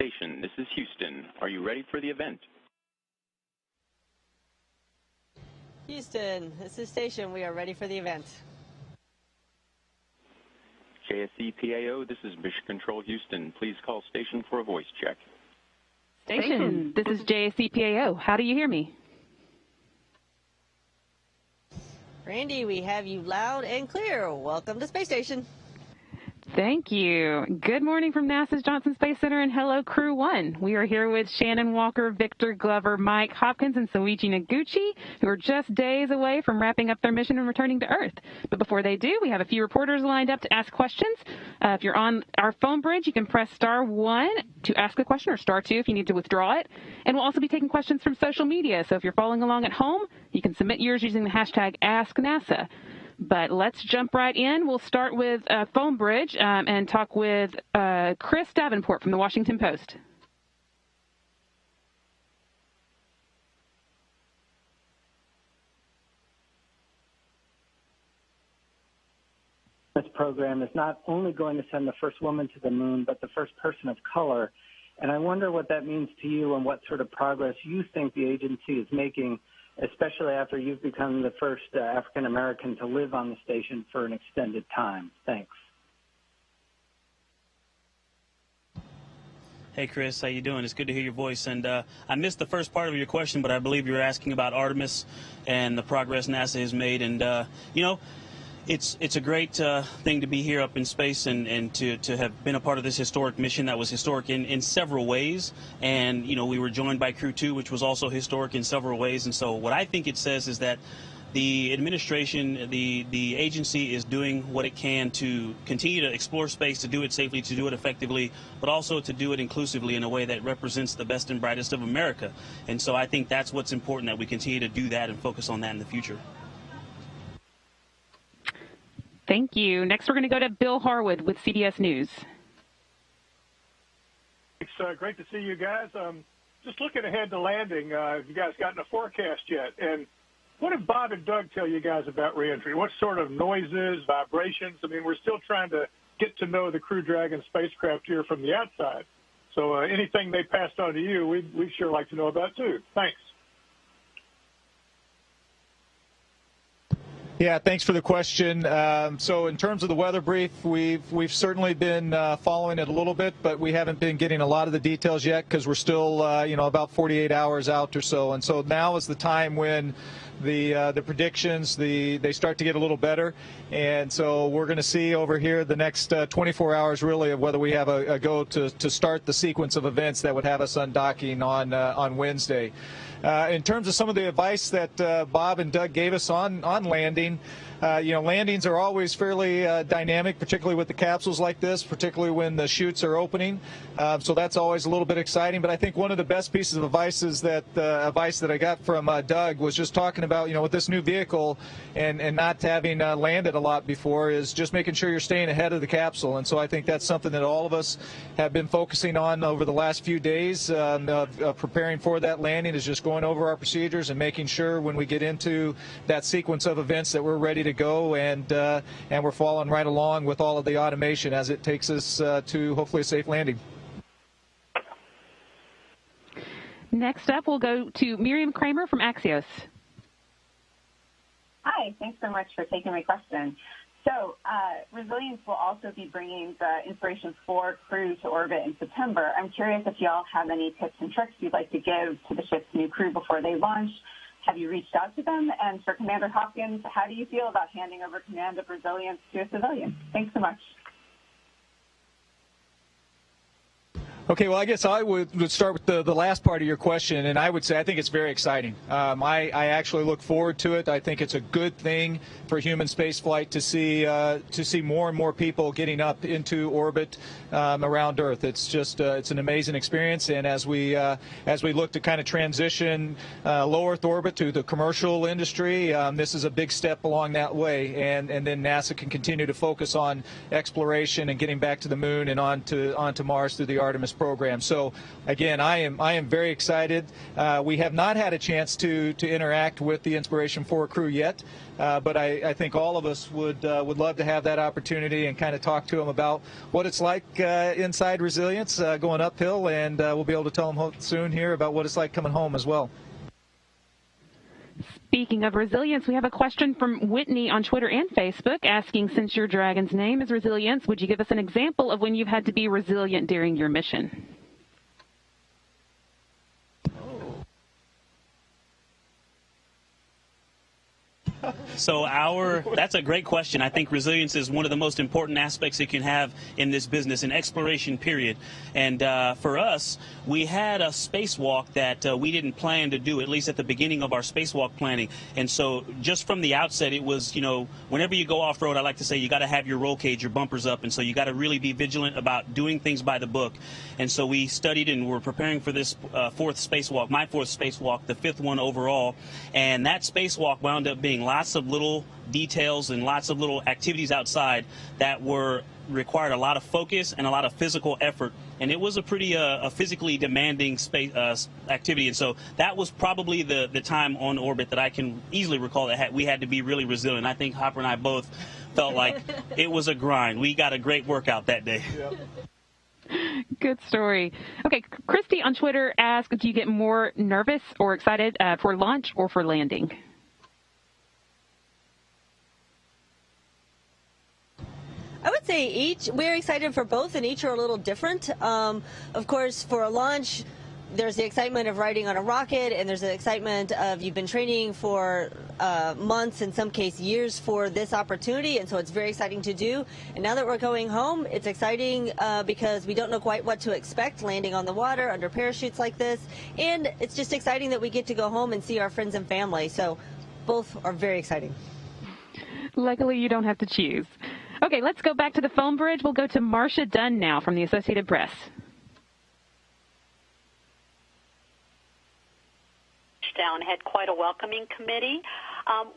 Station, this is Houston. Are you ready for the event? Houston, this is Station. We are ready for the event. JSC PAO, this is Mission Control Houston. Please call station for a voice check. Station, this is JSC PAO. How do you hear me? Randy, we have you loud and clear. Welcome to Space Station. Thank you. Good morning from NASA's Johnson Space Center, and hello, Crew 1. We are here with Shannon Walker, Victor Glover, Mike Hopkins, and Soichi Noguchi, who are just days away from wrapping up their mission and returning to Earth. But before they do, we have a few reporters lined up to ask questions. If you're on our phone bridge, you can press *1 to ask a question, or *2 if you need to withdraw it. And we'll also be taking questions from social media, so if you're following along at home, you can submit yours using the hashtag #AskNASA. But let's jump right in. We'll start with Phone Bridge and talk with Chris Davenport from the Washington Post. This program is not only going to send the first woman to the moon, but the first person of color. And I wonder what that means to you and what sort of progress you think the agency is making, especially after you've become the first African-American to live on the station for an extended time. Thanks. Hey, Chris, how you doing? It's good to hear your voice. And I missed the first part of your question, but I believe you were asking about Artemis and the progress NASA has made. And, you know, it's a great thing to be here up in space and to have been a part of this historic mission that was historic in several ways. And, you know, we were joined by Crew 2, which was also historic in several ways. And so what I think it says is that the administration, the agency is doing what it can to continue to explore space, to do it safely, to do it effectively, but also to do it inclusively in a way that represents the best and brightest of America. And so I think that's what's important, that we continue to do that and focus on that in the future. Thank you. Next, we're going to go to Bill Harwood with CBS News. It's great to see you guys. Just looking ahead to landing, have you guys gotten a forecast yet? And what did Bob and Doug tell you guys about reentry? What sort of noises, vibrations? I mean, we're still trying to get to know the Crew Dragon spacecraft here from the outside. So anything they passed on to you, we'd sure like to know about, too. Thanks. Yeah, thanks for the question. So in terms of the weather brief, we've certainly been following it a little bit, but we haven't been getting a lot of the details yet because we're still, you know, about 48 hours out or so. And so now is the time when the predictions, they start to get a little better. And so we're going to see over here the next 24 hours really of whether we have a go to start the sequence of events that would have us undocking on Wednesday. In terms of some of the advice that Bob and Doug gave us on landing, you know, landings are always fairly dynamic, particularly with the capsules like this, particularly when the chutes are opening. So that's always a little bit exciting. But I think one of the best pieces of advice that I got from Doug was just talking about, you know, with this new vehicle and not having landed a lot before, is just making sure you're staying ahead of the capsule. And so I think that's something that all of us have been focusing on over the last few days, preparing for that landing, is just going over our procedures and making sure when we get into that sequence of events that we're ready to go, and we're following right along with all of the automation as it takes us to hopefully a safe landing. Next up, we'll go to Miriam Kramer from Axios. Hi, thanks so much for taking my question. So Resilience will also be bringing the Inspiration 4 crew to orbit in September. I'm curious if y'all have any tips and tricks you'd like to give to the ship's new crew before they launch. Have you reached out to them? And for Commander Hopkins, how do you feel about handing over command of Resilience to a civilian? Thanks so much. Okay, well, I guess I would start with the last part of your question, and I would say I think it's very exciting. I actually look forward to it. I think it's a good thing for human spaceflight to see more and more people getting up into orbit around Earth. It's just it's an amazing experience, and as we look to kind of transition low Earth orbit to the commercial industry, this is a big step along that way, and then NASA can continue to focus on exploration and getting back to the moon and onto Mars through the Artemis program. So again, I am very excited. We have not had a chance to interact with the Inspiration 4 crew yet, but I think all of us would love to have that opportunity and kind of talk to them about what it's like inside Resilience going uphill, and we'll be able to tell them soon here about what it's like coming home as well. Speaking of Resilience, we have a question from Whitney on Twitter and Facebook asking, since your dragon's name is Resilience, would you give us an example of when you've had to be resilient during your mission? So that's a great question. I think resilience is one of the most important aspects you can have in this business, an exploration period. And for us, we had a spacewalk that we didn't plan to do, at least at the beginning of our spacewalk planning. And so just from the outset, it was, whenever you go off-road, I like to say you got to have your roll cage, your bumpers up. And so you got to really be vigilant about doing things by the book. And so we studied and were preparing for this fourth spacewalk, my fourth spacewalk, the fifth one overall. And that spacewalk wound up being lots of little details and lots of little activities outside that required a lot of focus and a lot of physical effort, and it was a pretty physically demanding space activity. And so that was probably the time on orbit that I can easily recall that we had to be really resilient. I think Hopper and I both felt like it was a grind. We got a great workout that day. Yep. Good story. Okay, Christy on Twitter asked, do you get more nervous or excited for launch or for landing? I would say we're excited for both, and each are a little different. Of course, for a launch, there's the excitement of riding on a rocket, and there's the excitement of you've been training for months, in some case years, for this opportunity, and so it's very exciting to do. And now that we're going home, it's exciting because we don't know quite what to expect landing on the water under parachutes like this, and it's just exciting that we get to go home and see our friends and family. So both are very exciting. Luckily, you don't have to choose. Okay, let's go back to the phone bridge. We'll go to Marcia Dunn now from the Associated Press. Down had quite a welcoming committee.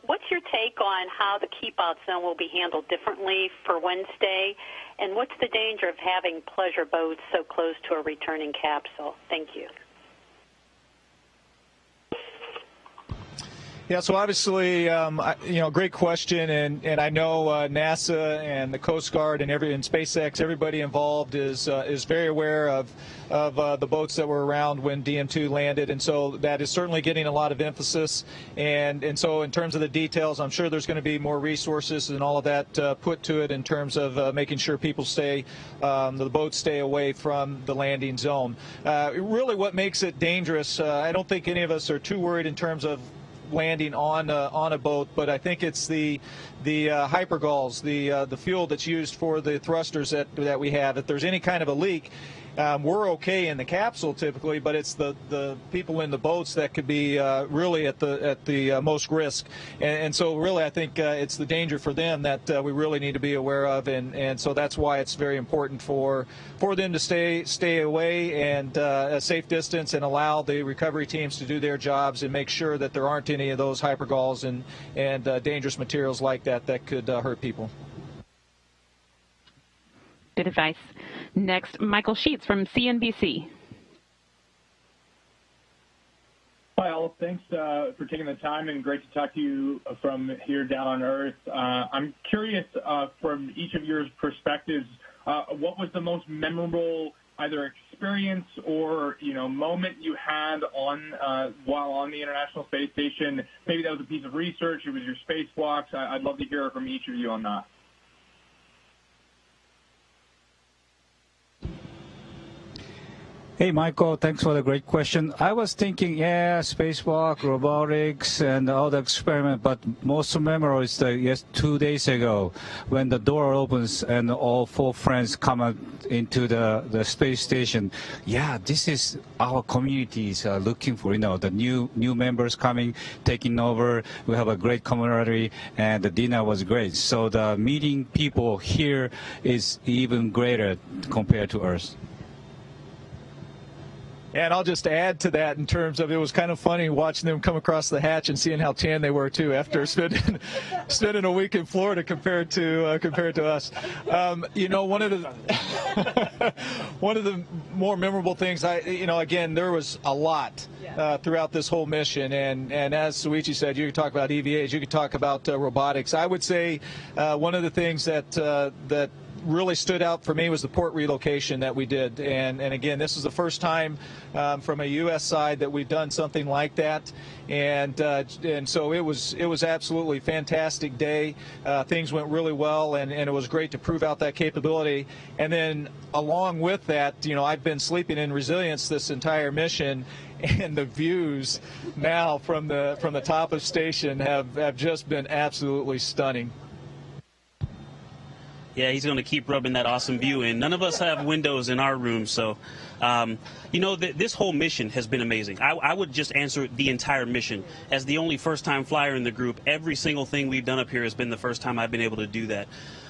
What's your take on how the keep-out zone will be handled differently for Wednesday, and what's the danger of having pleasure boats so close to a returning capsule? Thank you. Yeah, so obviously, great question, and I know NASA and the Coast Guard and SpaceX, everybody involved is very aware of the boats that were around when DM2 landed, and so that is certainly getting a lot of emphasis. And so in terms of the details, I'm sure there's going to be more resources and all of that put to it in terms of making sure people the boats stay away from the landing zone. Really, what makes it dangerous, I don't think any of us are too worried in terms of landing on a boat, but I think it's the hypergulls, the fuel that's used for the thrusters that we have. If there's any kind of a leak, we're okay in the capsule typically, but it's the people in the boats that could be really at the most risk. And so really I think it's the danger for them that we really need to be aware of, and so that's why it's very important for them to stay away and a safe distance, and allow the recovery teams to do their jobs and make sure that there aren't any of those hypergulls and dangerous materials like that could hurt people. Good advice. Next, Michael Sheets from CNBC. Hi, all. Thanks for taking the time, and great to talk to you from here down on Earth. I'm curious, from each of your perspectives, what was the most memorable either experience or moment you had while on the International Space Station? Maybe that was a piece of research, it was your spacewalks. I'd love to hear from each of you on that. Hey, Michael, thanks for the great question. I was thinking, spacewalk, robotics, and all the experiment, but most memorable is 2 days ago when the door opens and all 4 friends come out into the space station. Yeah, this is our communities looking for, the new members coming, taking over. We have a great camaraderie, and the dinner was great. So the meeting people here is even greater compared to Earth. And I'll just add to that in terms of it was kind of funny watching them come across the hatch and seeing how tan they were too after spending a week in Florida compared to us. One of the more memorable things, again, there was a lot throughout this whole mission, and as Soichi said, you could talk about EVAs, you could talk about robotics. I would say one of the things that really stood out for me was the port relocation that we did, and again, this is the first time from a U.S. side that we've done something like that, and so it was absolutely fantastic day. Things went really well, and it was great to prove out that capability. And then along with that, I've been sleeping in Resilience this entire mission, and the views now from the top of station have just been absolutely stunning. Yeah, he's going to keep rubbing that awesome view in. None of us have windows in our room, so, this whole mission has been amazing. I would just answer the entire mission. As the only first-time flyer in the group, every single thing we've done up here has been the first time I've been able to do that.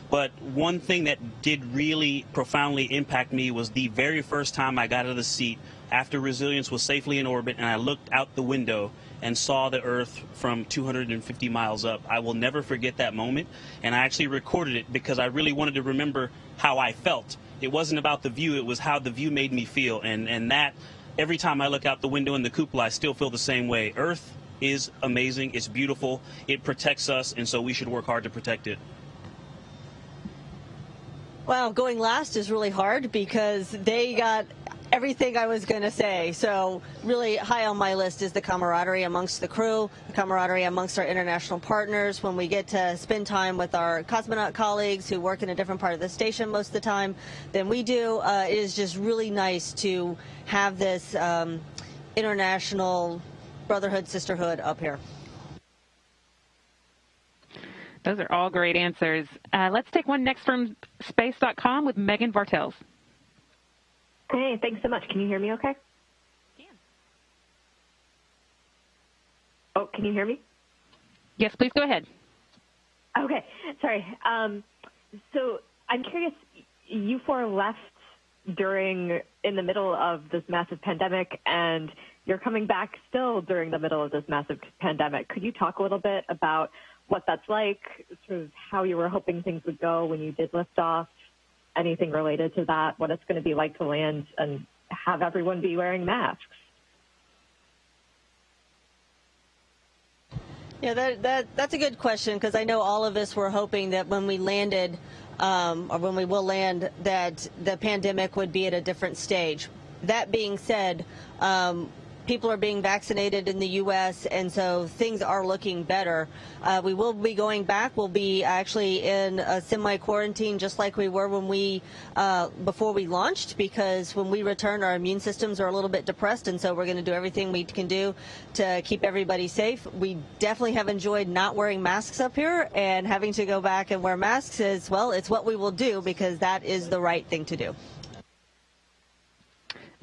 But one thing that did really profoundly impact me was the very first time I got out of the seat after Resilience was safely in orbit and I looked out the window and saw the Earth from 250 miles up. I will never forget that moment, and I actually recorded it because I really wanted to remember how I felt. It wasn't about the view, it was how the view made me feel, and that, every time I look out the window in the cupola, I still feel the same way. Earth is amazing, it's beautiful, it protects us, and so we should work hard to protect it. Wow, going last is really hard because they got everything I was going to say. So really high on my list is the camaraderie amongst the crew, the camaraderie amongst our international partners. When we get to spend time with our cosmonaut colleagues who work in a different part of the station most of the time than we do, it is just really nice to have this international brotherhood, sisterhood up here. Those are all great answers. Let's take one next from space.com with Megan Bartels. Hey, thanks so much. Can you hear me okay? Yeah. Oh, can you hear me? Yes, please go ahead. Okay, sorry. So I'm curious, you four left in the middle of this massive pandemic, and you're coming back still during the middle of this massive pandemic. Could you talk a little bit about what that's like, sort of how you were hoping things would go when you did lift off, anything related to that, what it's going to be like to land and have everyone be wearing masks? Yeah, that's a good question, because I know all of us were hoping that when we landed, or when we will land, that the pandemic would be at a different stage. That being said, people are being vaccinated in the U.S., and so things are looking better. We will be going back. We'll be actually in a semi-quarantine just like we were when before we launched, because when we return, our immune systems are a little bit depressed, and so we're going to do everything we can do to keep everybody safe. We definitely have enjoyed not wearing masks up here, and having to go back and wear masks is, well, it's what we will do because that is the right thing to do.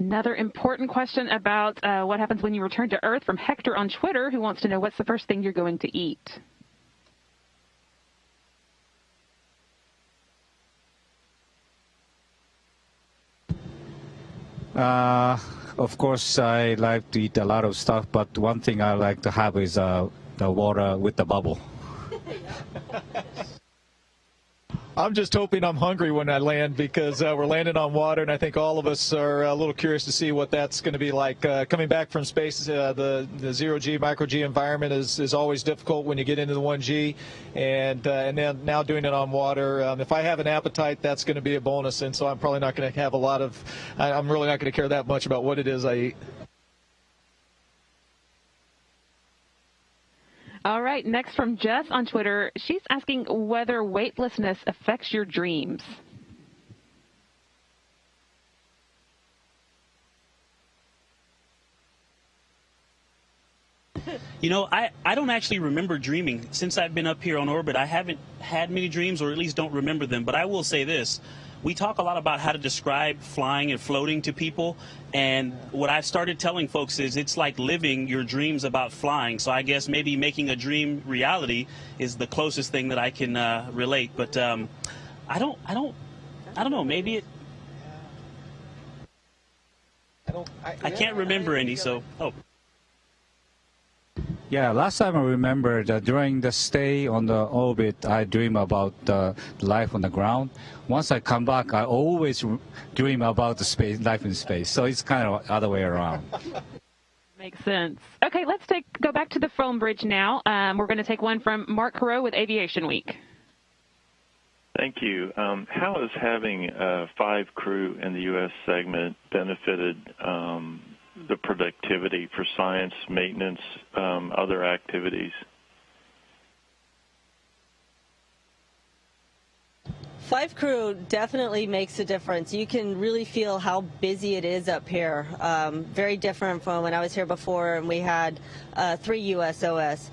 Another important question about what happens when you return to Earth from Hector on Twitter, who wants to know what's the first thing you're going to eat. Of course, I like to eat a lot of stuff, but one thing I like to have is the water with the bubble. I'm just hoping I'm hungry when I land, because we're landing on water, and I think all of us are a little curious to see what that's going to be like. Coming back from space, the zero-G, micro-G environment is always difficult when you get into the 1G, and then now doing it on water. If I have an appetite, that's going to be a bonus, and so I'm probably not going to have I'm really not going to care that much about what it is I eat. All right, next from Jess on Twitter. She's asking whether weightlessness affects your dreams. I don't actually remember dreaming. Since I've been up here on orbit, I haven't had many dreams, or at least don't remember them. But I will say this. We talk a lot about how to describe flying and floating to people, and what I've started telling folks is it's like living your dreams about flying. So I guess maybe making a dream reality is the closest thing that I can relate. But I don't know. Maybe it. I can't remember any, so, Yeah, last time I remember that during the stay on the orbit, I dream about life on the ground. Once I come back, I always dream about the space, life in space. So it's kind of other way around. Makes sense. Okay, let's go back to the phone bridge now. We're going to take one from Mark Carreau with Aviation Week. Thank you. How has having 5 crew in the U.S. segment benefited the productivity for science, maintenance, other activities? 5 crew definitely makes a difference. You can really feel how busy it is up here. Very different from when I was here before and we had 3 USOS.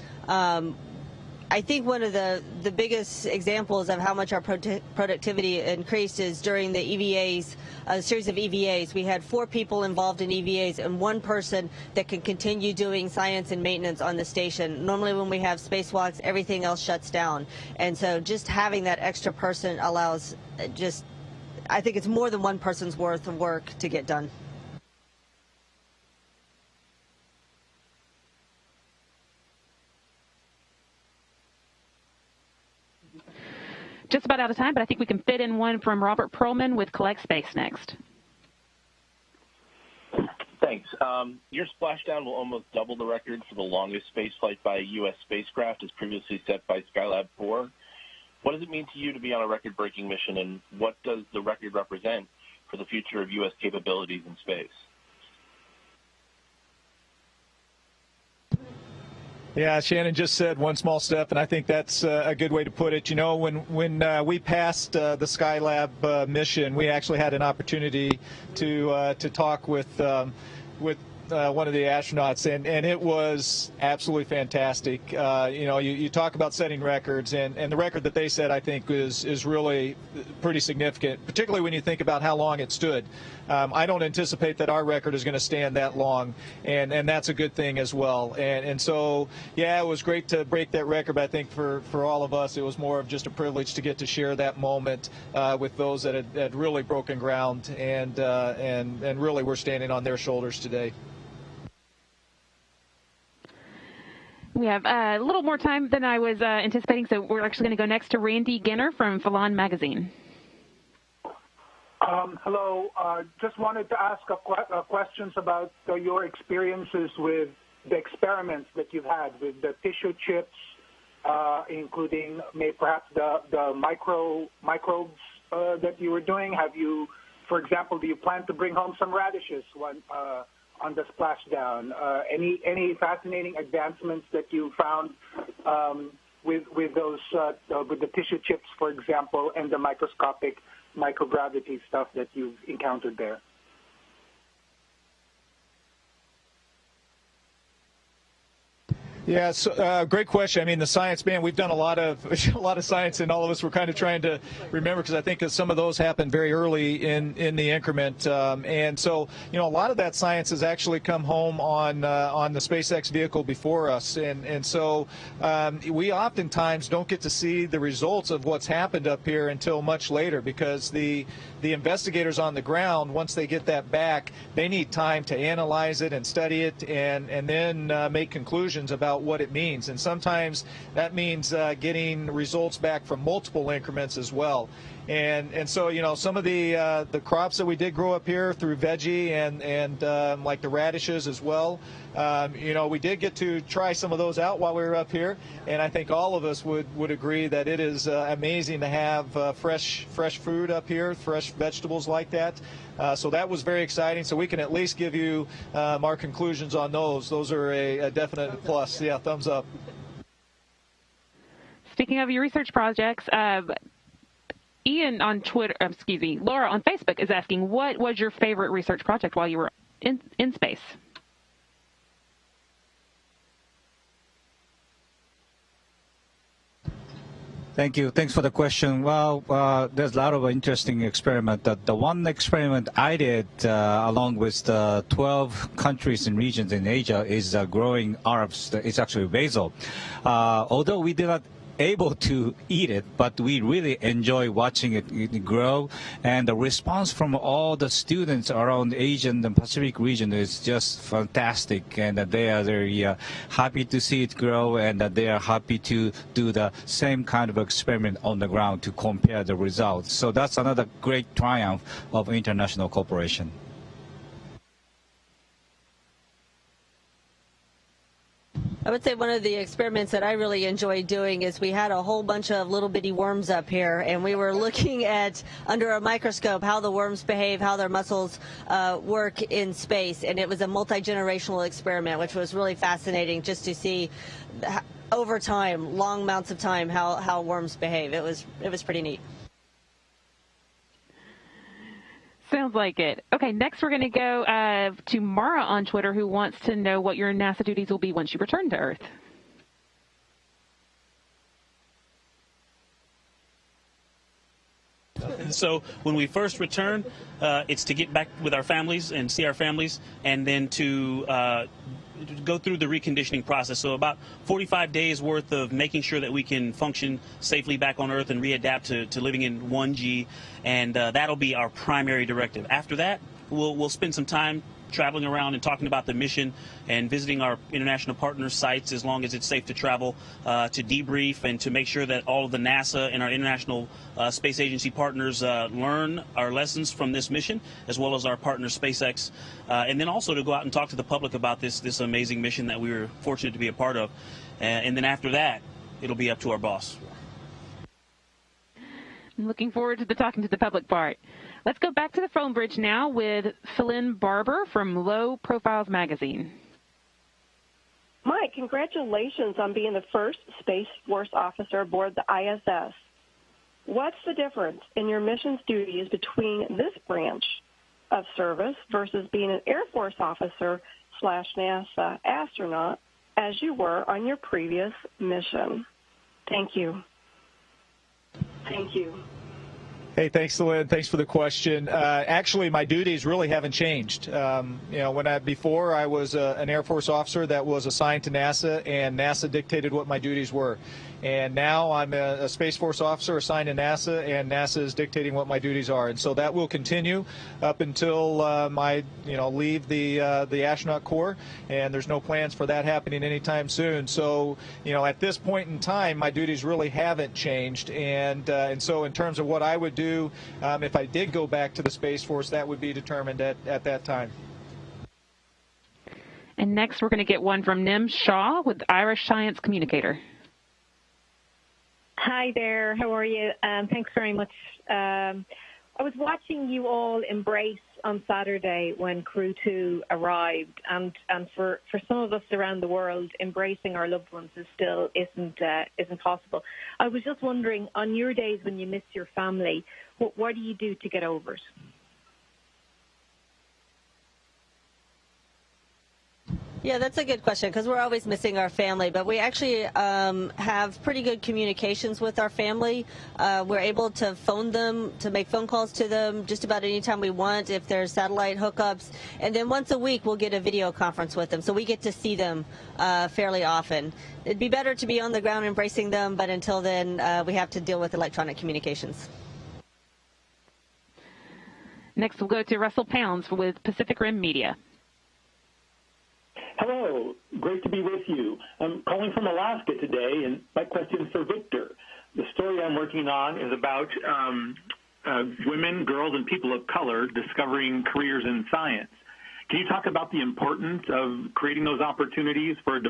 I think one of the biggest examples of how much our productivity increased is during the EVAs, a series of EVAs. We had 4 people involved in EVAs and 1 person that can continue doing science and maintenance on the station. Normally when we have spacewalks, everything else shuts down. And so just having that extra person allows I think it's more than 1 person's worth of work to get done. Just about out of time, but I think we can fit in one from Robert Perlman with Collect Space next. Thanks. Your splashdown will almost double the record for the longest spaceflight by a U.S. spacecraft as previously set by Skylab 4. What does it mean to you to be on a record-breaking mission, and what does the record represent for the future of U.S. capabilities in space? Yeah, Shannon just said one small step, and I think that's a good way to put it. You know, when we passed the Skylab mission, we actually had an opportunity to talk with one of the astronauts, and it was absolutely fantastic. You know, you talk about setting records, and the record that they set, I think, is really pretty significant, particularly when you think about how long it stood. I don't anticipate that our record is going to stand that long, and that's a good thing as well. And so, yeah, it was great to break that record, but I think for all of us, it was more of just a privilege to get to share that moment with those that had really broken ground, and really we're standing on their shoulders today. We have a little more time than I was anticipating, so we're actually going to go next to Randy Ginner from Phelan Magazine. Hello. Just wanted to ask questions about your experiences with the experiments that you've had with the tissue chips, including perhaps the microbes that you were doing. Have you, for example, do you plan to bring home some radishes on the splashdown? Any fascinating advancements that you found with those with the tissue chips, for example, and the microscopic microgravity stuff that you've encountered there? Yeah, so, great question. I mean, the science, man, we've done a lot of science, and all of us were kind of trying to remember, because I think that some of those happened very early in the increment, and so a lot of that science has actually come home on the SpaceX vehicle before us, and so we oftentimes don't get to see the results of what's happened up here until much later, because the investigators on the ground, once they get that back, they need time to analyze it and study it, and then make conclusions about what it means. And sometimes that means getting results back from multiple increments as well. And so some of the crops that we did grow up here through veggie and like the radishes as well, we did get to try some of those out while we were up here, and I think all of us would agree that it is amazing to have fresh food up here, fresh vegetables like that. So that was very exciting. So we can at least give you our conclusions on those. Those are a definite plus. Yeah, thumbs up. Speaking of your research projects, Ian on Twitter, Laura on Facebook is asking, what was your favorite research project while you were in space? Thank you. Thanks for the question. Well, there's a lot of interesting experiments. The one experiment I did, along with the 12 countries and regions in Asia, is growing herbs. It's actually basil. Although we did not able to eat it, but we really enjoy watching it grow. And the response from all the students around Asian and Pacific region is just fantastic. And they are very happy to see it grow, and they are happy to do the same kind of experiment on the ground to compare the results. So that's another great triumph of international cooperation. I would say one of the experiments that I really enjoyed doing is we had a whole bunch of little bitty worms up here, and we were looking at, under a microscope, how the worms behave, how their muscles work in space. And it was a multi-generational experiment, which was really fascinating just to see over time, long amounts of time, how worms behave. It was pretty neat. Sounds like it. Okay, next we're going to go to Mara on Twitter, who wants to know what your NASA duties will be once you return to Earth. So when we first return, it's to get back with our families and see our families, and then to go through the reconditioning process. So about 45 days worth of making sure that we can function safely back on Earth and readapt to living in 1G, and that'll be our primary directive. After that, we'll spend some time traveling around and talking about the mission and visiting our international partner sites as long as it's safe to travel, to debrief and to make sure that all of the NASA and our international space agency partners learn our lessons from this mission, as well as our partner SpaceX, and then also to go out and talk to the public about this amazing mission that we were fortunate to be a part of. And then after that, it'll be up to our boss. I'm looking forward to the talking to the public part. Let's go back to the phone bridge now with Philin Barber from Low Profiles Magazine. Mike, congratulations on being the first Space Force officer aboard the ISS. What's the difference in your missions duties between this branch of service versus being an Air Force officer / NASA astronaut as you were on your previous mission? Thank you. Thank you. Hey, thanks, Lynn. Thanks for the question. Actually, my duties really haven't changed. Before I was an Air Force officer that was assigned to NASA, and NASA dictated what my duties were. And now I'm a Space Force officer assigned to NASA, and NASA is dictating what my duties are. And so that will continue up until I leave the astronaut corps, and there's no plans for that happening anytime soon. So, at this point in time, my duties really haven't changed. And so in terms of what I would do if I did go back to the Space Force, that would be determined at that time. And next we're going to get one from Nim Shaw with Irish Science Communicator. Hi there, how are you? Thanks very much. I was watching you all embrace on Saturday when Crew 2 arrived, and for some of us around the world, embracing our loved ones isn't possible. I was just wondering, on your days when you miss your family, what do you do to get over it? Yeah, that's a good question, because we're always missing our family, but we actually have pretty good communications with our family. We're able to phone them, to make phone calls to them just about any time we want if there's satellite hookups. And then once a week, we'll get a video conference with them, so we get to see them fairly often. It'd be better to be on the ground embracing them, but until then, we have to deal with electronic communications. Next, we'll go to Russell Pounds with Pacific Rim Media. Hello, great to be with you. I'm calling from Alaska today, and my question is for Victor. The story I'm working on is about women, girls, and people of color discovering careers in science. Can you talk about the importance of creating those opportunities for a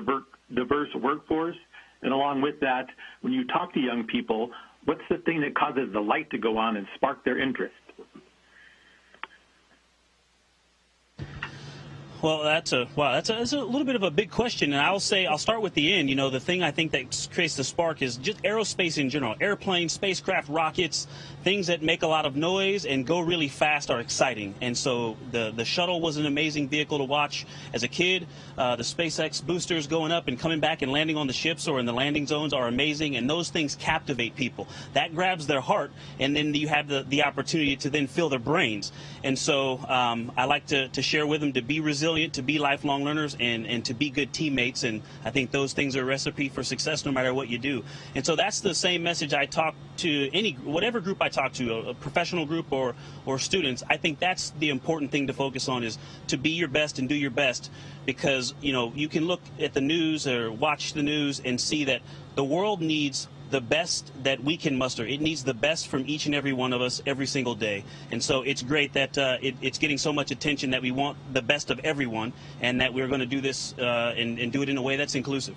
diverse workforce? And along with that, when you talk to young people, what's the thing that causes the light to go on and spark their interest? Well, that's a little bit of a big question, and I'll start with the end. The thing I think that creates the spark is just aerospace in general. Airplanes, spacecraft, rockets, things that make a lot of noise and go really fast are exciting. And so the shuttle was an amazing vehicle to watch as a kid. The SpaceX boosters going up and coming back and landing on the ships or in the landing zones are amazing, and those things captivate people. That grabs their heart, and then you have the opportunity to then fill their brains. And so I like to share with them to be resilient, resilient, to be lifelong learners, and to be good teammates. And I think those things are a recipe for success no matter what you do. And so that's the same message I talk to whatever group I talk to, a professional group or students. I think that's the important thing to focus on, is to be your best and do your best, because you can look at the news or watch the news and see that the world needs the best that we can muster. It needs the best from each and every one of us every single day. And so it's great that it's getting so much attention, that we want the best of everyone, and that we're going to do this and do it in a way that's inclusive.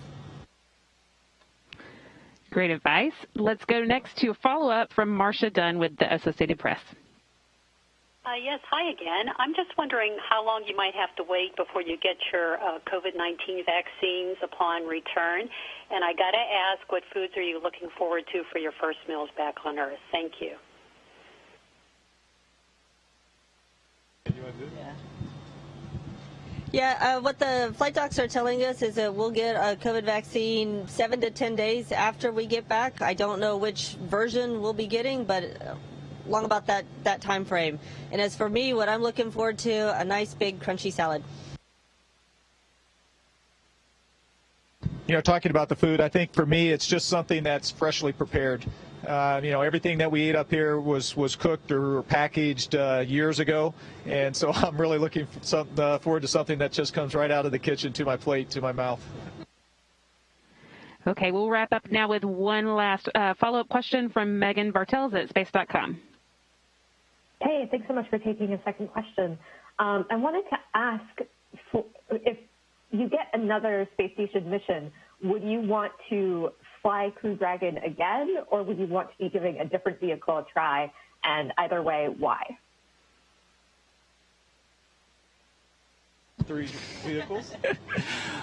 Great advice. Let's go next to a follow-up from Marcia Dunn with the Associated Press. Yes, hi again. I'm just wondering how long you might have to wait before you get your COVID-19 vaccines upon return. And I got to ask, what foods are you looking forward to for your first meals back on Earth? Thank you. Yeah, what the flight docs are telling us is that we'll get a COVID vaccine 7 to 10 days after we get back. I don't know which version we'll be getting, but long about that time frame. And as for me, what I'm looking forward to, a nice big crunchy salad. Talking about the food, I think for me it's just something that's freshly prepared. Everything that we eat up here was cooked or packaged years ago, and so I'm really looking forward to something that just comes right out of the kitchen to my plate, to my mouth. Okay, we'll wrap up now with one last follow-up question from Megan Bartels at space.com. Hey, thanks so much for taking a second question. I wanted to ask, if you get another space station mission, would you want to fly Crew Dragon again, or would you want to be giving a different vehicle a try? And either way, why? 3 vehicles?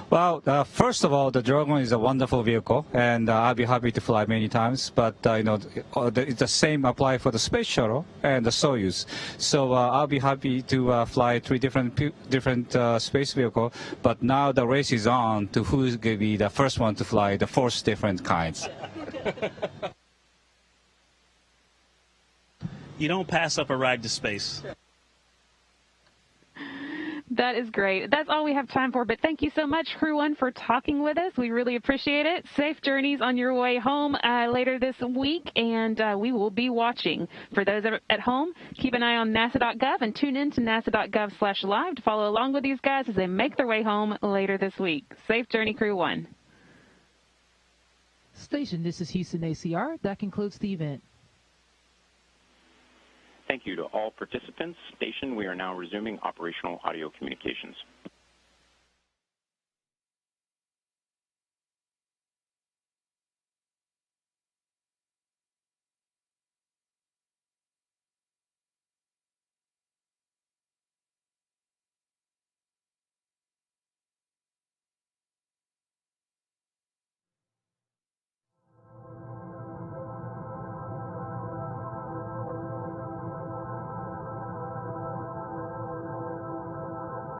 Well, first of all, the Dragon is a wonderful vehicle, and I'll be happy to fly many times. But it's the same apply for the space shuttle and the Soyuz. So I'll be happy to fly 3 different space vehicles. But now the race is on to who's going to be the first one to fly the 4 different kinds. You don't pass up a ride to space. That is great. That's all we have time for, but thank you so much, Crew One, for talking with us. We really appreciate it. Safe journeys on your way home later this week, and we will be watching. For those at home, keep an eye on nasa.gov and tune in to nasa.gov/live to follow along with these guys as they make their way home later this week. Safe journey, Crew One. Station, this is Houston ACR. That concludes the event. Thank you to all participants. Station, we are now resuming operational audio communications.